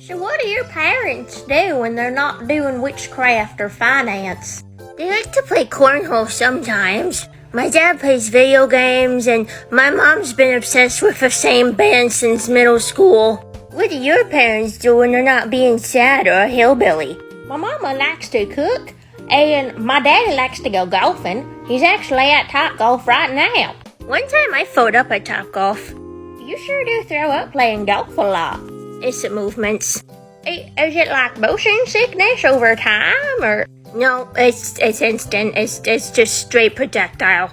So what do your parents do when they're not doing witchcraft or finance? They like to play cornhole sometimes. My dad plays video games, and my mom's been obsessed with the same band since middle school. What do your parents do when they're not being sad or a hillbilly? My mama likes to cook, and my daddy likes to go golfing. He's actually at Topgolf right now. One time I phoned up at Topgolf. You sure do throw up playing golf a lot. It's the movements. Is it like motion sickness over time, or? No, it's instant. It's just straight projectile.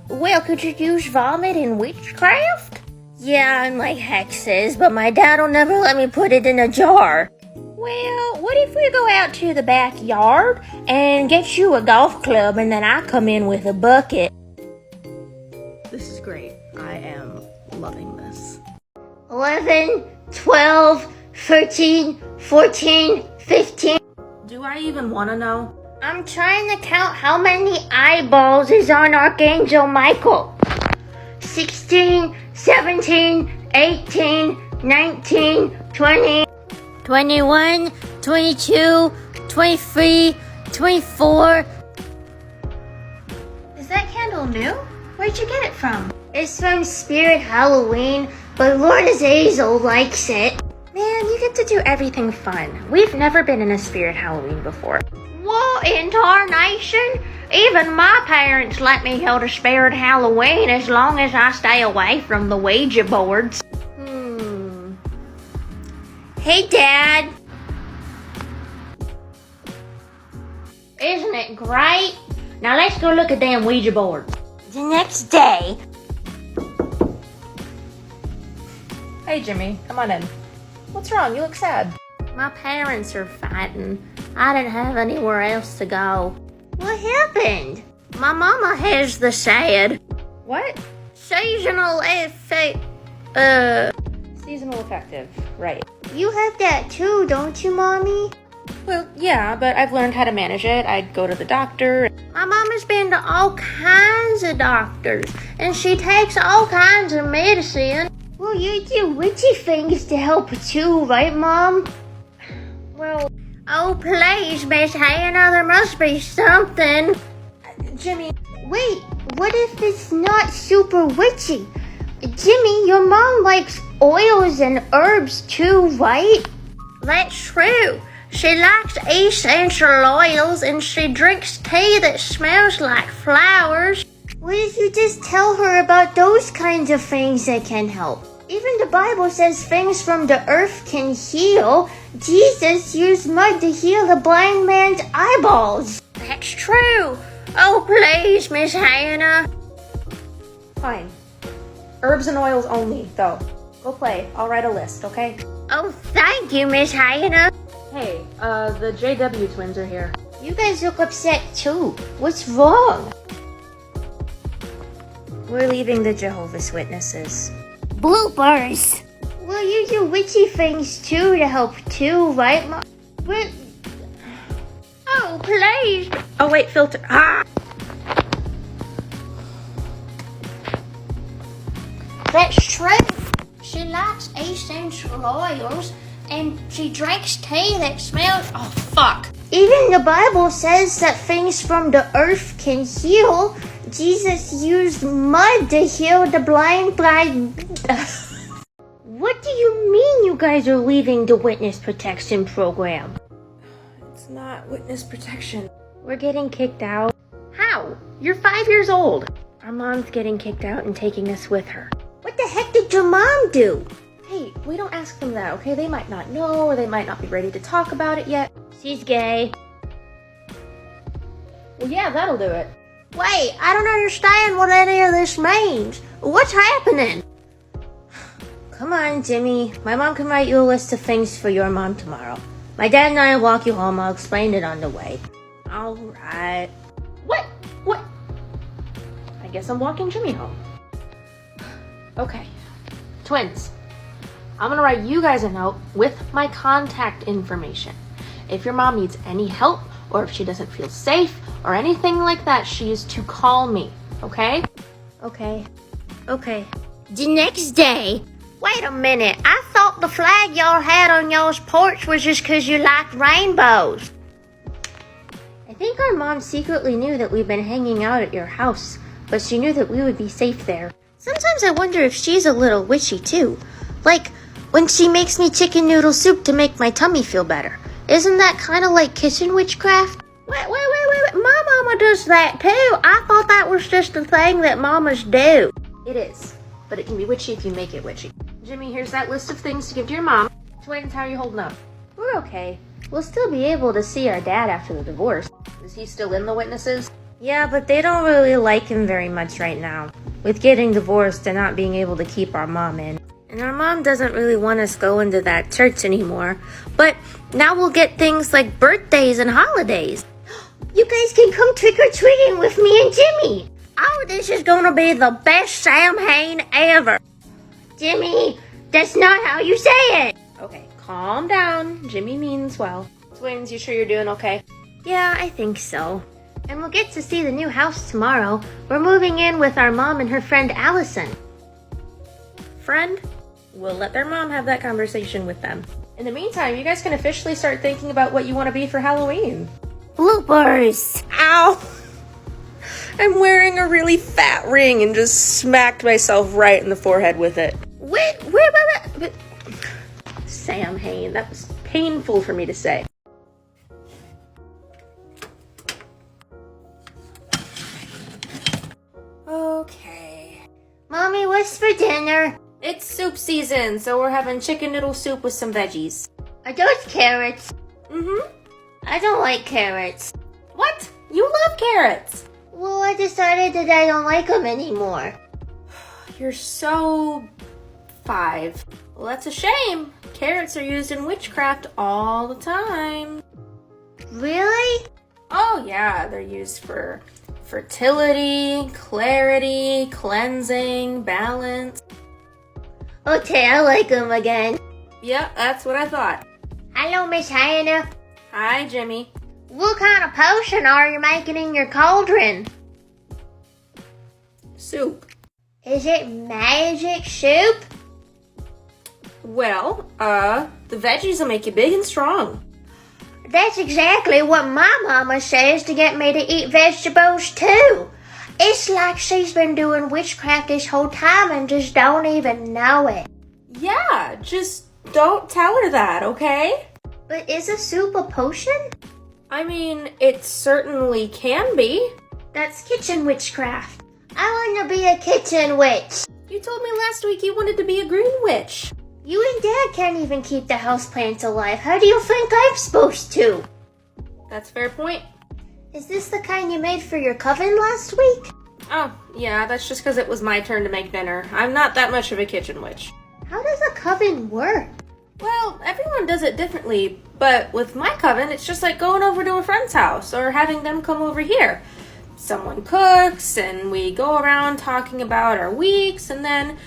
Well, could you use vomit in witchcraft? Yeah, and like hexes, but my dad'll never let me put it in a jar. Well, what if we go out to the backyard and get you a golf club and then I come in with a bucket? This is great. I am loving this. 11, 12, 13, 14, 15. Do I even want to know? I'm trying to count how many eyeballs is on Archangel Michael. 16, 17, 18, 19, 20, 21, 22, 23, 24. Is that candle new? Where'd you get it from? It's from Spirit Halloween, but Lord Azazel likes it. Man, you get to do everything fun. We've never been in a Spirit Halloween before. What in tarnation? Even my parents let me go to Spirit Halloween as long as I stay away from the Ouija boards. Hey, Dad. Isn't it great? Now let's go look at damn Ouija boards. The next day. Hey, Jimmy, come on in. What's wrong? You look sad. My parents are fighting. I didn't have anywhere else to go. What happened? My mama has the sad. What? Seasonal effect. Seasonal affective, right. You have that too, don't you, Mommy? Well, yeah, but I've learned how to manage it. I'd go to the doctor. My mama's been to all kinds of doctors, and she takes all kinds of medicine. Well, you do witchy things to help too, right, Mom? Well, oh, please, Miss Hannah, there must be something. Jimmy. Wait, what if it's not super witchy? Jimmy, your mom likes oils and herbs too, right? That's true. She likes essential oils and she drinks tea that smells like flowers. What if you just tell her about those kinds of things that can help? Even the Bible says things from the earth can heal. Jesus used mud to heal the blind man's eyeballs. That's true. Oh, please, Miss Hannah. Fine. Herbs and oils only, though. Go play. I'll write a list, okay? Oh, thank you, Miss Hannah. Hey, the JW twins are here. You guys look upset too. What's wrong? We're leaving the Jehovah's Witnesses. Bloopers. Well, you do witchy things too to help too, right, Mom? But... oh, please. Oh, wait, filter. Ah! That's true. She likes essential oils, and she drinks tea that smells... oh, fuck. Even the Bible says that things from the earth can heal. Jesus used mud to heal the blind. What do you mean you guys are leaving the witness protection program? It's not witness protection. We're getting kicked out. How? You're 5 years old. Our mom's getting kicked out and taking us with her. What the heck did your mom do? Hey, we don't ask them that, okay? They might not know, or they might not be ready to talk about it yet. She's gay. Well, yeah, that'll do it. Wait, I don't understand what any of this means. What's happening? Come on, Jimmy. My mom can write you a list of things for your mom tomorrow. My dad and I will walk you home. I'll explain it on the way. Alright. What? I guess I'm walking Jimmy home. Okay. Twins. I'm gonna write you guys a note with my contact information. If your mom needs any help, or if she doesn't feel safe, or anything like that, she is to call me, okay? Okay. The next day. Wait a minute, I thought thought the flag y'all had on y'all's porch was just 'cause you liked rainbows. I think our mom secretly knew that we've been hanging out at your house, but she knew that we would be safe there. Sometimes I wonder if she's a little witchy too. Like, when she makes me chicken noodle soup to make my tummy feel better. Isn't that kind of like kitchen witchcraft? Wait. My mama does that too. I thought that was just a thing that mamas do. It is, but it can be witchy if you make it witchy. Jimmy, here's that list of things to give to your mom. Twins, how are you holding up? We're okay. We'll still be able to see our dad after the divorce. Is he still in the witnesses? Yeah, but they don't really like him very much right now, with getting divorced and not being able to keep our mom in. And our mom doesn't really want us going to that church anymore. But now we'll get things like birthdays and holidays. You guys can come trick-or-treating with me and Jimmy. Oh, this is gonna be the best Samhain ever. Jimmy, that's not how you say it. Okay, calm down. Jimmy means well. Twins, you sure you're doing okay? Yeah, I think so. And we'll get to see the new house tomorrow. We're moving in with our mom and her friend Allison. Friend? We'll let their mom have that conversation with them. In the meantime, you guys can officially start thinking about what you want to be for Halloween. Bloopers. Ow! I'm wearing a really fat ring and just smacked myself right in the forehead with it. Wait. Samhain, that was painful for me to say. Okay. Mommy, what's for dinner? It's soup season, so we're having chicken noodle soup with some veggies. Are those carrots? Mm-hmm. I don't like carrots. What? You love carrots! Well, I decided that I don't like them anymore. You're so 5. Well, that's a shame. Carrots are used in witchcraft all the time. Really? Oh yeah, they're used for fertility, clarity, cleansing, balance. Okay, I like them again. Yep, that's what I thought. Hello, Miss Hannah. Hi, Jimmy. What kind of potion are you making in your cauldron? Soup. Is it magic soup? Well, the veggies will make you big and strong. That's exactly what my mama says to get me to eat vegetables too. It's like she's been doing witchcraft this whole time and just don't even know it. Yeah, just don't tell her that, okay? But is a soup a potion? I mean, it certainly can be. That's kitchen witchcraft. I want to be a kitchen witch. You told me last week you wanted to be a green witch. You and Dad can't even keep the houseplants alive. How do you think I'm supposed to? That's a fair point. Is this the kind you made for your coven last week? Oh, yeah, that's just because it was my turn to make dinner. I'm not that much of a kitchen witch. How does a coven work? Well, everyone does it differently, but with my coven, it's just like going over to a friend's house or having them come over here. Someone cooks, and we go around talking about our weeks, and then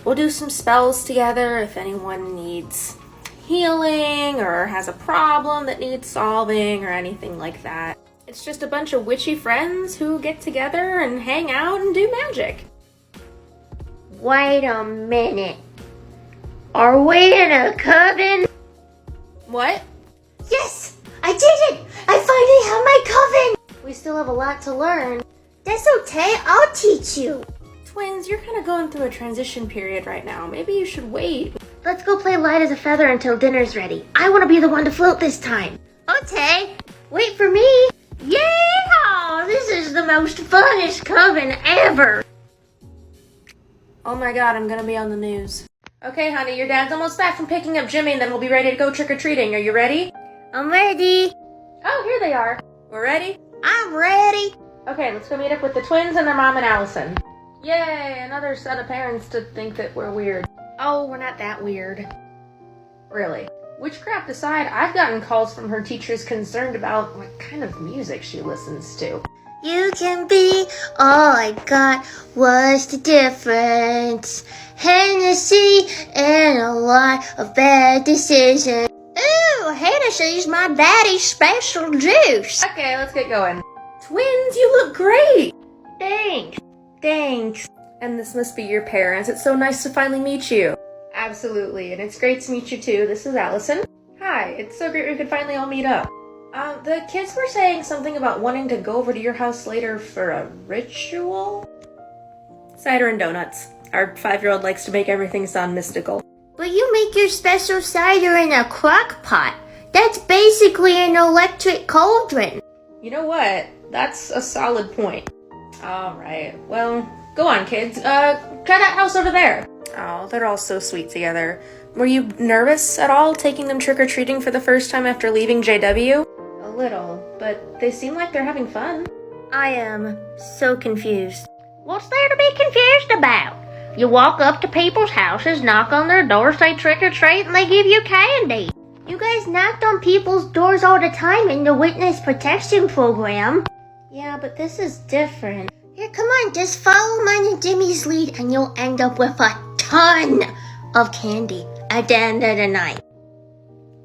we'll do some spells together if anyone needs healing or has a problem that needs solving or anything like that. It's just a bunch of witchy friends who get together and hang out and do magic. Wait a minute. Are we in a coven? What? Yes! I did it! I finally have my coven! We still have a lot to learn. That's okay, I'll teach you. Twins, you're kind of going through a transition period right now. Maybe you should wait. Let's go play light as a feather until dinner's ready. I want to be the one to float this time. Okay, wait for me. Yeah! This is the most funnest coven ever. Oh my god, I'm gonna be on the news. Okay, honey, your dad's almost back from picking up Jimmy and then we'll be ready to go trick-or-treating. Are you ready? I'm ready. Oh, here they are. We're ready? I'm ready. Okay, let's go meet up with the twins and their mom and Allison. Yay, another set of parents to think that we're weird. Oh, we're not that weird. Really. Witchcraft aside, I've gotten calls from her teachers concerned about what kind of music she listens to. You can be all I got. What's the difference? Hennessy and a lot of bad decisions. Ooh, Hennessy's my daddy's special juice. Okay, let's get going. Twins, you look great! Thanks. Thanks. And this must be your parents. It's so nice to finally meet you. Absolutely, and it's great to meet you too. This is Allison. Hi, it's so great we could finally all meet up. The kids were saying something about wanting to go over to your house later for a ritual? Cider and donuts. Our 5-year-old likes to make everything sound mystical. But you make your special cider in a crock pot. That's basically an electric cauldron. You know what? That's a solid point. Alright, well, go on, kids. Try that house over there. Oh, they're all so sweet together. Were you nervous at all taking them trick-or-treating for the first time after leaving JW? A little, but they seem like they're having fun. I am so confused. What's there to be confused about? You walk up to people's houses, knock on their doors, say trick or treat, and they give you candy. You guys knocked on people's doors all the time in the witness protection program. Yeah, but this is different. Here, come on, just follow mine and Jimmy's lead and you'll end up with a ton of candy at the end of the night.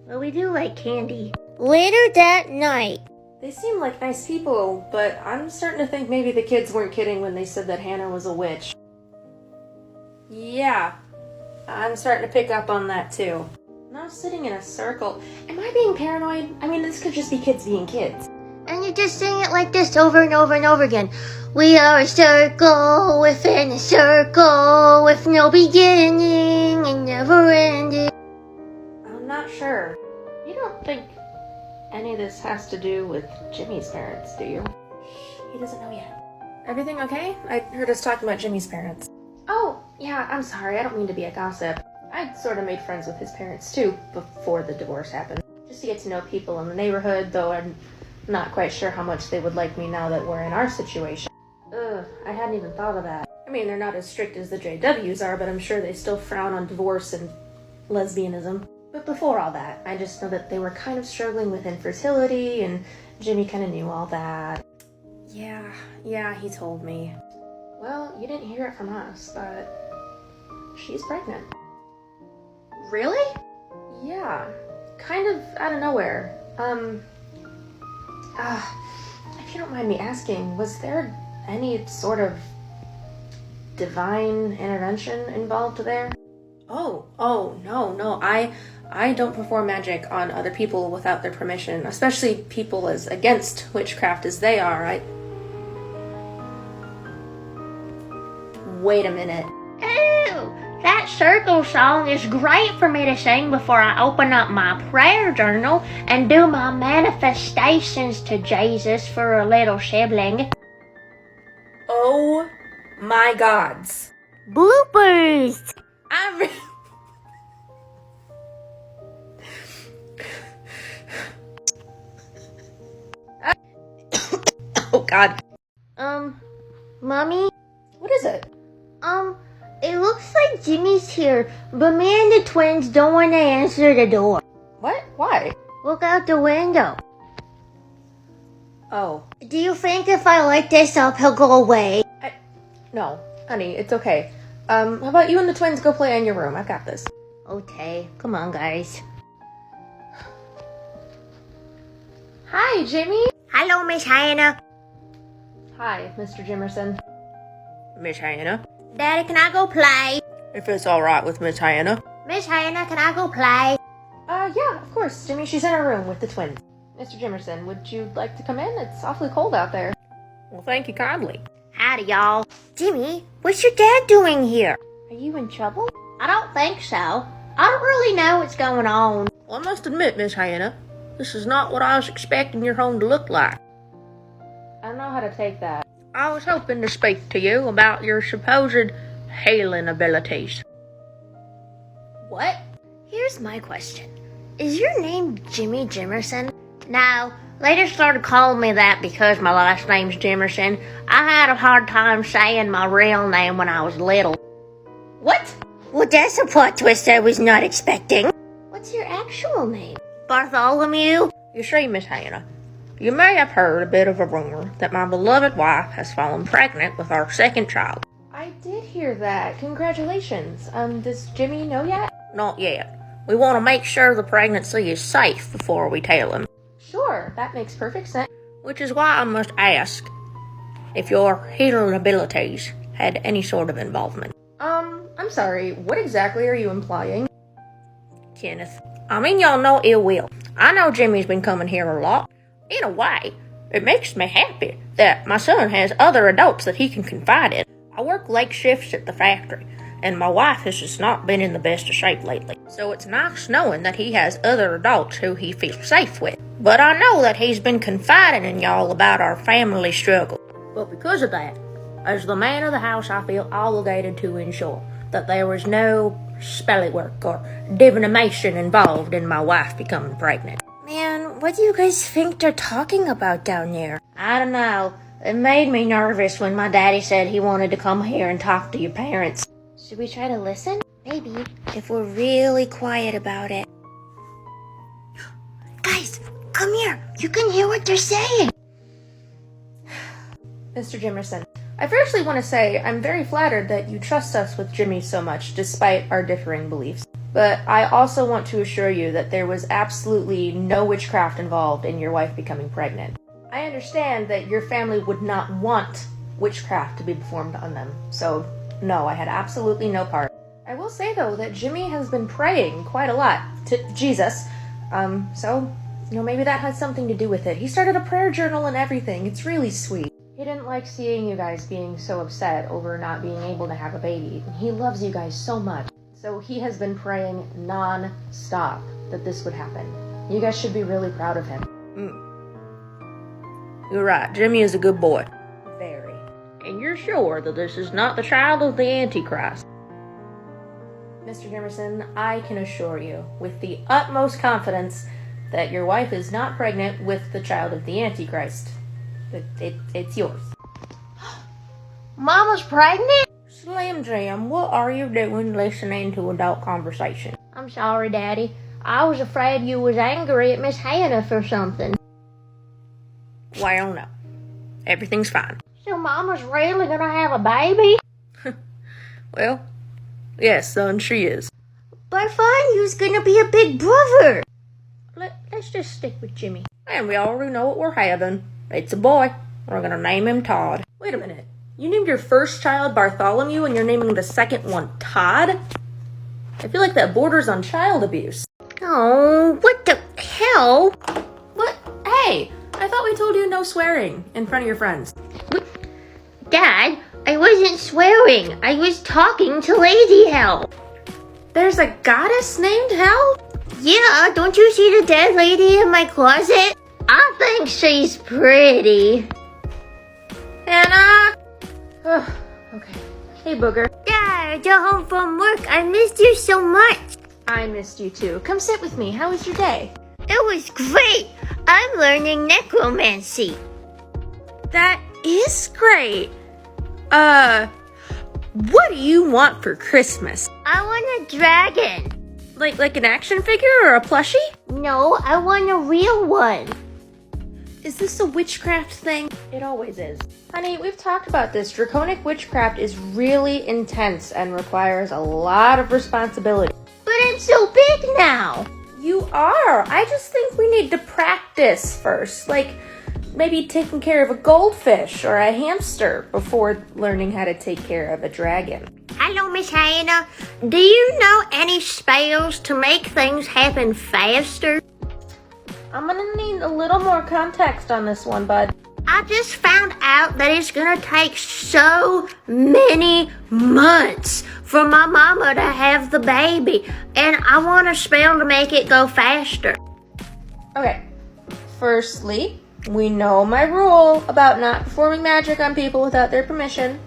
Well, we do like candy. Later that night. They seem like nice people, but I'm starting to think maybe the kids weren't kidding when they said that Hannah was a witch. Yeah, I'm starting to pick up on that too. Now sitting in a circle. Am I being paranoid? I mean, this could just be kids being kids. And you just sing it like this over and over and over again. We are a circle within a circle with no beginning and never ending. I'm not sure. You don't think any of this has to do with Jimmy's parents, do you? He doesn't know yet. Everything okay? I heard us talking about Jimmy's parents. Oh, yeah, I'm sorry. I don't mean to be a gossip. I'd sort of made friends with his parents too before the divorce happened. Just to get to know people in the neighborhood, though I'm not quite sure how much they would like me now that we're in our situation. Ugh, I hadn't even thought of that. I mean, they're not as strict as the JWs are, but I'm sure they still frown on divorce and lesbianism. But before all that, I just know that they were kind of struggling with infertility, and Jimmy kind of knew all that. Yeah, he told me. Well, you didn't hear it from us, but she's pregnant. Really? Yeah, kind of out of nowhere. If you don't mind me asking, was there any sort of divine intervention involved there? Oh, no, I don't perform magic on other people without their permission, especially people as against witchcraft as they are. Wait a minute. Ooh, that circle song is great for me to sing before I open up my prayer journal and do my manifestations to Jesus for a little sibling. Oh my gods. Bloopers! Oh god. Mommy? What is it? It looks like Jimmy's here, but me and the twins don't want to answer the door. What? Why? Look out the window. Oh. Do you think if I light this up, he'll go away? No, honey, it's okay. How about you and the twins go play in your room? I've got this. Okay, come on, guys. Hi, Jimmy. Hello, Miss Hannah. Hi, Mr. Jimerson. Miss Hannah? Daddy, can I go play? If it's alright with Miss Hannah. Miss Hannah, can I go play? Yeah, of course, Jimmy. She's in her room with the twins. Mr. Jimerson, would you like to come in? It's awfully cold out there. Well, thank you kindly. Howdy, y'all. Jimmy, what's your dad doing here? Are you in trouble? I don't think so. I don't really know what's going on. Well, I must admit, Miss Hannah, this is not what I was expecting your home to look like. I don't know how to take that. I was hoping to speak to you about your supposed healing abilities. What? Here's my question. Is your name Jimmy Jimerson? No, they just started calling me that because my last name's Jimerson. I had a hard time saying my real name when I was little. What? Well, that's a plot twist I was not expecting. What's your actual name? Bartholomew? You see, Miss Hannah, you may have heard a bit of a rumor that my beloved wife has fallen pregnant with our second child. I did hear that. Congratulations. Does Jimmy know yet? Not yet. We want to make sure the pregnancy is safe before we tell him. Sure, that makes perfect sense. Which is why I must ask if your healing abilities had any sort of involvement. I'm sorry, what exactly are you implying? Kenneth, I mean y'all no ill will. I know Jimmy's been coming here a lot. In a way, it makes me happy that my son has other adults that he can confide in. I work late shifts at the factory, and my wife has just not been in the best of shape lately. So it's nice knowing that he has other adults who he feels safe with. But I know that he's been confiding in y'all about our family struggle. But because of that, as the man of the house, I feel obligated to ensure that there was no spelling work or divination involved in my wife becoming pregnant. Man, what do you guys think they're talking about down there? I don't know. It made me nervous when my daddy said he wanted to come here and talk to your parents. Should we try to listen? Maybe, if we're really quiet about it. Guys, come here. You can hear what they're saying. Mr. Jimerson, I firstly want to say I'm very flattered that you trust us with Jimmy so much, despite our differing beliefs. But I also want to assure you that there was absolutely no witchcraft involved in your wife becoming pregnant. I understand that your family would not want witchcraft to be performed on them, so no, I had absolutely no part. I will say, though, that Jimmy has been praying quite a lot to Jesus, so, maybe that has something to do with it. He started a prayer journal and everything. It's really sweet. He didn't like seeing you guys being so upset over not being able to have a baby. He loves you guys so much. So he has been praying non-stop that this would happen. You guys should be really proud of him. You're right, Jimmy is a good boy. Very. And you're sure that this is not the child of the Antichrist? Mr. Jimerson, I can assure you, with the utmost confidence, that your wife is not pregnant with the child of the Antichrist. It's yours. Mama's pregnant? Slim Jim, what are you doing listening to adult conversation? I'm sorry, Daddy. I was afraid you was angry at Miss Hannah for something. Well, no. Everything's fine. So Mama's really gonna have a baby? Well, yes, son, she is. But I thought you was gonna be a big brother. Let's just stick with Jimmy. And we already know what we're having. It's a boy. We're gonna name him Todd. Wait a minute. You named your first child Bartholomew and you're naming the second one Todd? I feel like that borders on child abuse. Oh, what the hell? What? Hey, I thought we told you no swearing in front of your friends. Dad, I wasn't swearing. I was talking to Lady Hell. There's a goddess named Hell? Yeah, don't you see the dead lady in my closet? I think she's pretty. Hannah? Okay. Hey, Booger. Dad, you're home from work. I missed you so much. I missed you too. Come sit with me. How was your day? It was great. I'm learning necromancy. That is great. What do you want for Christmas? I want a dragon. Like an action figure or a plushie? No, I want a real one. Is this a witchcraft thing? It always is. Honey, we've talked about this. Draconic witchcraft is really intense and requires a lot of responsibility. But I'm so big now. You are. I just think we need to practice first. Like, maybe taking care of a goldfish or a hamster before learning how to take care of a dragon. Hello, Miss Hannah. Do you know any spells to make things happen faster? I'm gonna need a little more context on this one, bud. I just found out that it's gonna take so many months for my mama to have the baby, and I want a spell to make it go faster. Okay, firstly, we know my rule about not performing magic on people without their permission.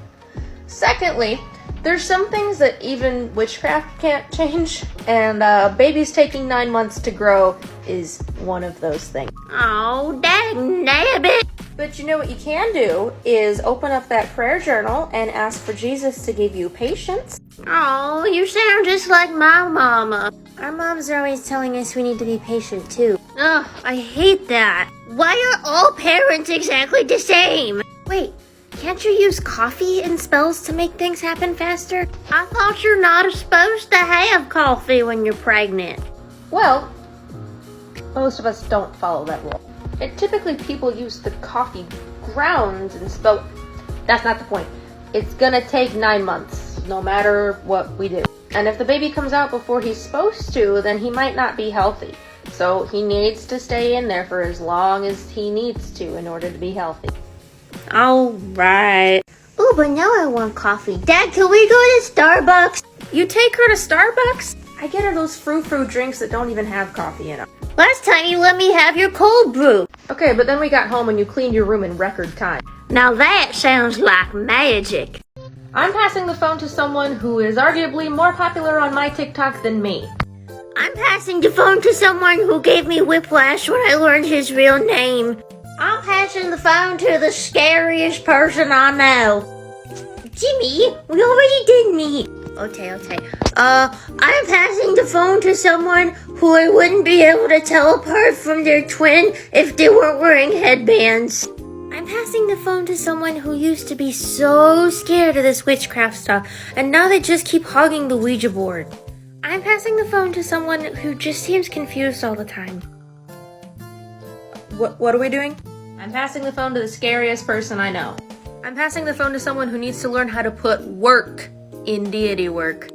Secondly, there's some things that even witchcraft can't change, and babies taking 9 months to grow is one of those things. Oh, dang nabbit. But you know what you can do is open up that prayer journal and ask for Jesus to give you patience. Oh, you sound just like my mama. Our moms are always telling us we need to be patient too. Ugh, I hate that. Why are all parents exactly the same? Wait, can't you use coffee and spells to make things happen faster? I thought you're not supposed to have coffee when you're pregnant. Well, most of us don't follow that rule. Typically people use the coffee grounds and spell. That's not the point. It's gonna take 9 months. no matter what we do. And if the baby comes out before he's supposed to, then he might not be healthy. So he needs to stay in there for as long as he needs to in order to be healthy. All right. Ooh, but now I want coffee. Dad, can we go to Starbucks? You take her to Starbucks? I get her those frou-frou drinks that don't even have coffee in them. Last time you let me have your cold brew. Okay, but then we got home and you cleaned your room in record time. Now that sounds like magic. I'm passing the phone to someone who is arguably more popular on my TikTok than me. I'm passing the phone to someone who gave me whiplash when I learned his real name. I'm passing the phone to the scariest person I know. Jimmy, we already did meet. Okay. I'm passing the phone to someone who I wouldn't be able to tell apart from their twin if they weren't wearing headbands. I'm passing the phone to someone who used to be so scared of this witchcraft stuff, and now they just keep hogging the Ouija board. I'm passing the phone to someone who just seems confused all the time. What are we doing? I'm passing the phone to the scariest person I know. I'm passing the phone to someone who needs to learn how to put work in deity work.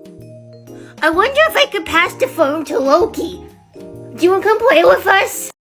I wonder if I could pass the phone to Loki. Do you want to come play with us?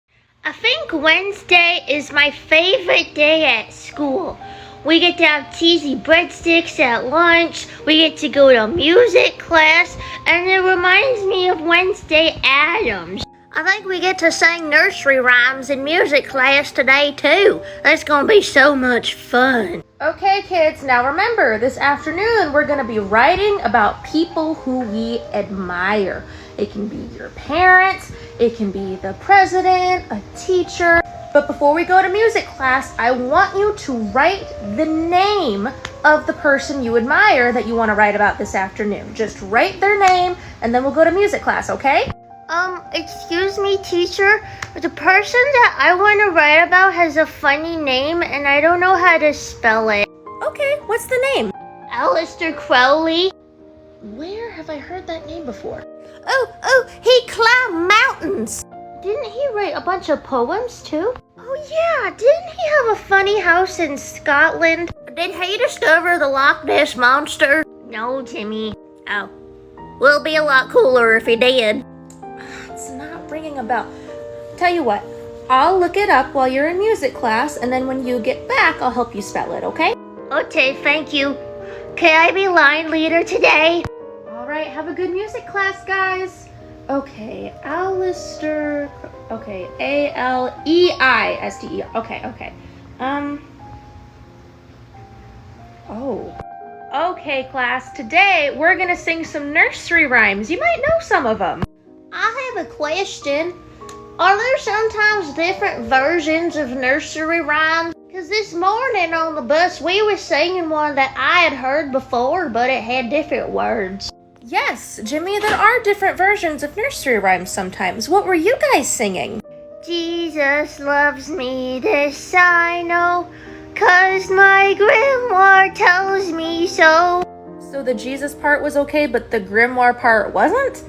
I think Wednesday is my favorite day at school. We get to have cheesy breadsticks at lunch, we get to go to music class, and it reminds me of Wednesday Addams. I think we get to sing nursery rhymes in music class today too. That's gonna be so much fun. Okay, kids, now remember, this afternoon we're going to be writing about people who we admire. It can be your parents, it can be the president, a teacher. But before we go to music class, I want you to write the name of the person you admire that you want to write about this afternoon. Just write their name, and then we'll go to music class, okay? Excuse me, teacher. The person that I want to write about has a funny name, and I don't know how to spell it. Okay, what's the name? Aleister Crowley. Where have I heard that name before? Oh, he climbed mountains. Didn't he write a bunch of poems, too? Oh, yeah. Didn't he have a funny house in Scotland? Did he discover the Loch Ness Monster? No, Timmy. Oh. Well, it'd be a lot cooler if he did. It's not ringing a bell. Tell you what, I'll look it up while you're in music class, and then when you get back, I'll help you spell it, okay? Okay, thank you. Can I be line leader today? All right, have a good music class, guys. Okay, Aleister. Okay, Aleister. Okay. Oh. Okay, class. Today we're gonna sing some nursery rhymes. You might know some of them. I have a question. Are there sometimes different versions of nursery rhymes? Because this morning on the bus we were singing one that I had heard before, but it had different words. Yes, Jimmy, there are different versions of nursery rhymes sometimes. What were you guys singing? Jesus loves me, this I know, 'cause my grimoire tells me so. So the Jesus part was okay, but the grimoire part wasn't?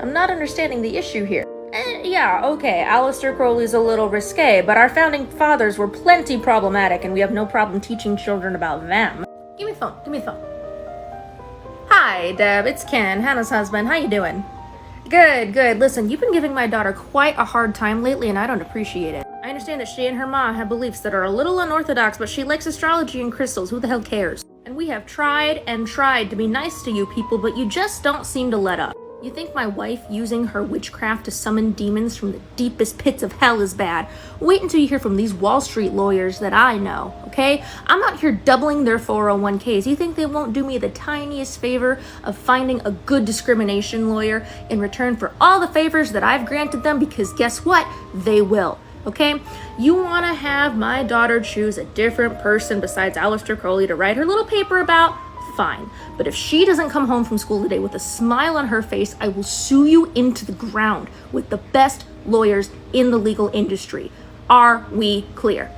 I'm not understanding the issue here. Yeah, okay, Aleister Crowley's a little risque, but our founding fathers were plenty problematic, and we have no problem teaching children about them. Give me the phone. Hi, Deb, it's Ken, Hannah's husband. How you doing? Good. Listen, you've been giving my daughter quite a hard time lately, and I don't appreciate it. I understand that she and her mom have beliefs that are a little unorthodox, but she likes astrology and crystals. Who the hell cares? And we have tried to be nice to you people, but you just don't seem to let up. You think my wife using her witchcraft to summon demons from the deepest pits of hell is bad? Wait until you hear from these Wall Street lawyers that I know, okay? I'm out here doubling their 401ks. You think they won't do me the tiniest favor of finding a good discrimination lawyer in return for all the favors that I've granted them? Because guess what? They will. Okay? You want to have my daughter choose a different person besides Aleister Crowley to write her little paper about? Fine. But if she doesn't come home from school today with a smile on her face, I will sue you into the ground with the best lawyers in the legal industry. Are we clear?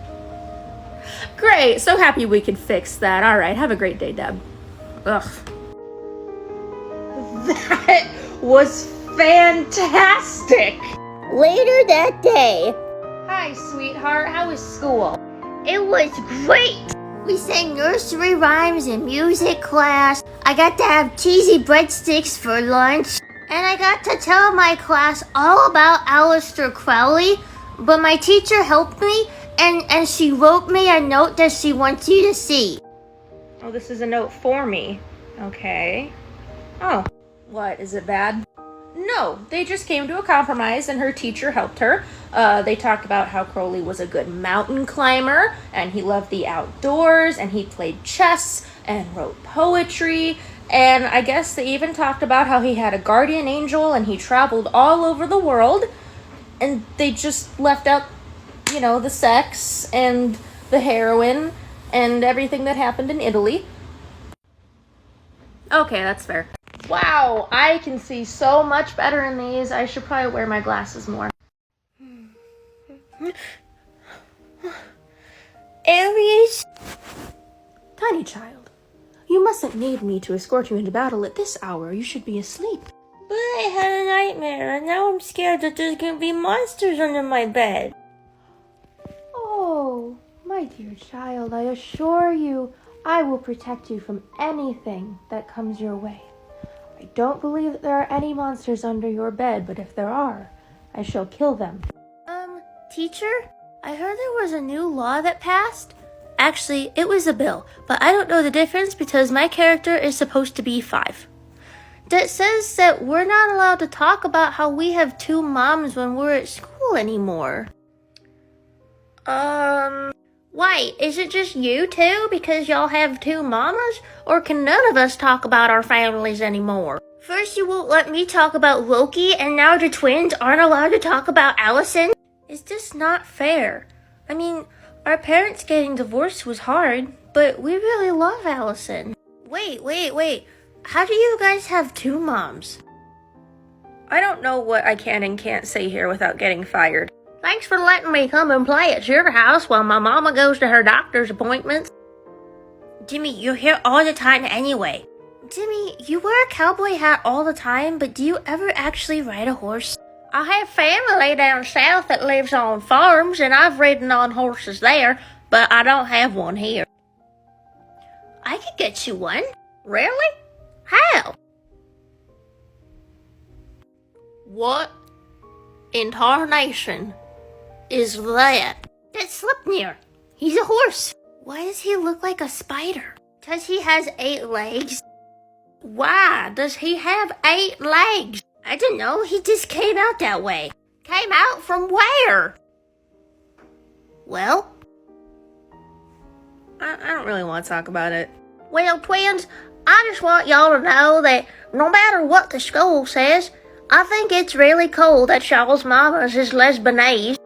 Great. So happy we could fix that. All right. Have a great day, Deb. Ugh. That was fantastic. Later that day, Hi, sweetheart. How was school? it was great. We sang nursery rhymes in music class. I got to have cheesy breadsticks for lunch. And I got to tell my class all about Aleister Crowley. But my teacher helped me, and she wrote me a note that she wants you to see. Oh, this is a note for me. Okay. Oh, what? Is it bad? No, they just came to a compromise and her teacher helped her. They talked about how Crowley was a good mountain climber and he loved the outdoors and he played chess and wrote poetry. And I guess they even talked about how he had a guardian angel and he traveled all over the world. And they just left out, the sex and the heroin and everything that happened in Italy. Okay, that's fair. Wow, I can see so much better in these. I should probably wear my glasses more. Aries? Tiny child, you mustn't need me to escort you into battle at this hour. You should be asleep. But I had a nightmare, and now I'm scared that there's gonna be monsters under my bed. Oh, my dear child, I assure you, I will protect you from anything that comes your way. I don't believe that there are any monsters under your bed, but if there are, I shall kill them. Teacher? I heard there was a new law that passed. Actually, it was a bill, but I don't know the difference because my character is supposed to be 5. That says that we're not allowed to talk about how we have 2 moms when we're at school anymore. Why? Is it just you two because y'all have 2 mamas? Or can none of us talk about our families anymore? First you won't let me talk about Loki, and now the twins aren't allowed to talk about Allison? It's just not fair. I mean, our parents getting divorced was hard, but we really love Allison. Wait. How do you guys have 2 moms? I don't know what I can and can't say here without getting fired. Thanks for letting me come and play at your house while my mama goes to her doctor's appointments. Jimmy, you're here all the time anyway. Jimmy, you wear a cowboy hat all the time, but do you ever actually ride a horse? I have family down south that lives on farms, and I've ridden on horses there, but I don't have one here. I could get you one. Really? How? What in tarnation is that? That's Slipnir. He's a horse. Why does he look like a spider? Because he has 8 legs. Why does he have 8 legs? I don't know. He just came out that way. Came out from where? Well, I don't really want to talk about it. Well, twins, I just want y'all to know that no matter what the school says, I think it's really cool that y'all's mamas is lesbianese.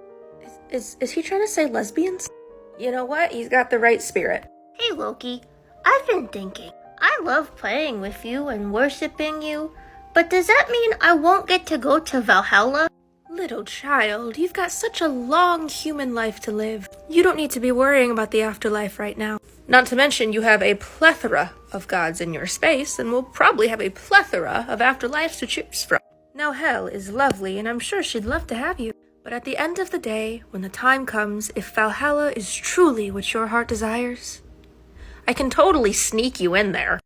Is he trying to say lesbians? You know what? He's got the right spirit. Hey, Loki, I've been thinking. I love playing with you and worshiping you, but does that mean I won't get to go to Valhalla? Little child, you've got such a long human life to live. You don't need to be worrying about the afterlife right now. Not to mention you have a plethora of gods in your space, and will probably have a plethora of afterlives to choose from. Now, hell is lovely, and I'm sure she'd love to have you. But at the end of the day, when the time comes, if Valhalla is truly what your heart desires, I can totally sneak you in there.